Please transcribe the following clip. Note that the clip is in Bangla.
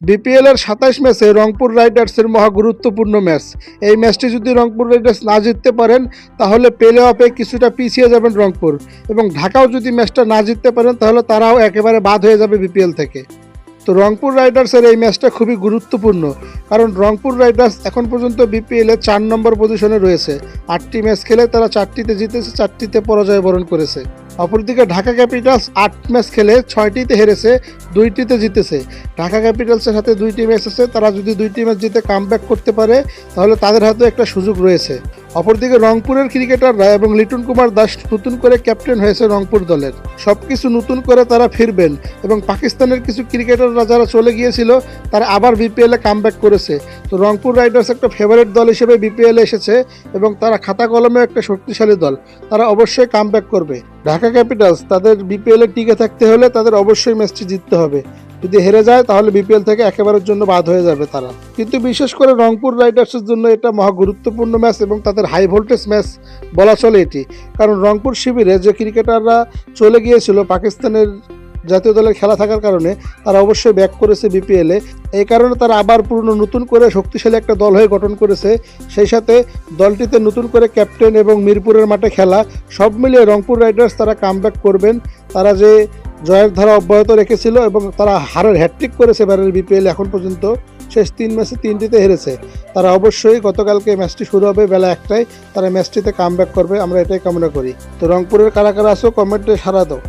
বিপিএল এর ২৭ ম্যাচে রংপুর রাইডার্সের মহা গুরুত্বপূর্ণ ম্যাচ। এই ম্যাচটি যদি রংপুর রাইডার্স না জিততে পারেন তাহলে প্লে অফে কিছুটা পিছিয়ে যাবেন রংপুর, এবং ঢাকাও যদি ম্যাচটা না জিততে পারেন তাহলে তারাও একেবারে বাদ হয়ে যাবে বিপিএল থেকে। তো রংপুর রাইডার্সের এই ম্যাচটা খুবই গুরুত্বপূর্ণ, কারণ রংপুর রাইডার্স এখন পর্যন্ত বিপিএল এ ৪ নম্বর পজিশনে রয়েছে। ৮টি ম্যাচ খেলে তারা ৪টিতে জিতেছে, ৪টিতে পরাজয় বরণ করেছে। অপরদিকে ঢাকা ক্যাপিটালস ৮ ম্যাচ খেলে ৬টিতে হেরেছে, ২টিতে জিতেছে। ঢাকা ক্যাপিটালসের হাতে ২টি ম্যাচ আছে, তারা যদি ২টি ম্যাচ জিতে কামব্যাক করতে পারে তাহলে তাদের হাতে একটা সুযোগ রয়েছে। অপরদিকে রংপুরের ক্রিকেটাররা এবং লিটন কুমার দাস নতুন করে ক্যাপ্টেন হয়েছে রংপুর দলের। সবকিছু নতুন করে তারা ফিরবেন, এবং পাকিস্তানের কিছু ক্রিকেটাররা যারা চলে গিয়েছিল তারা আবার বিপিএলে কামব্যাক করেছে। তো রংপুর রাইডার্স একটা ফেভারিট দল হিসেবে বিপিএলে এসেছে, এবং তারা খাতা কলমে একটা শক্তিশালী দল, তারা অবশ্যই কামব্যাক করবে। ঢাকা ক্যাপিটালস তাদের বিপিএলে টিকে থাকতে হলে তাদের অবশ্যই ম্যাচটি জিততে হবে। যদি হেরে যায় তাহলে বিপিএল থেকে একেবারের জন্য বাদ হয়ে যাবে তারা। কিন্তু বিশেষ করে রংপুর রাইডার্সের জন্য এটা মহা গুরুত্বপূর্ণ ম্যাচ, এবং তাদের হাই ভোল্টেজ ম্যাচ বলা চলে এটি। কারণ রংপুর শিবিরে যে ক্রিকেটাররা চলে গিয়েছিল পাকিস্তানের জাতীয় দলের খেলা থাকার কারণে, তারা অবশ্যই ব্যাক করেছে বিপিএলে। এই কারণে তারা আবার নতুন করে শক্তিশালী একটা দল হয়ে গঠন করেছে। সেই সাথে দলটিতে নতুন করে ক্যাপ্টেন এবং মিরপুরের মাঠে খেলা, সব মিলিয়ে রংপুর রাইডার্স তারা কামব্যাক করবেন। তারা যে জয়ের ধারা অব্যাহত রেখেছিল এবং তারা হারের হ্যাটট্রিক করেছে এবারের বিপিএল এখন পর্যন্ত, শেষ ৩ ম্যাচে ৩টিতে হেরেছে। তারা অবশ্যই গতকালকে ম্যাচটি শুরু হবে বেলা ১টায়, তারা ম্যাচটিতে কামব্যাক করবে, আমরা এটাই কামনা করি। তো রংপুরের কারা কারা আছো কমেন্টে সাড়া দাও।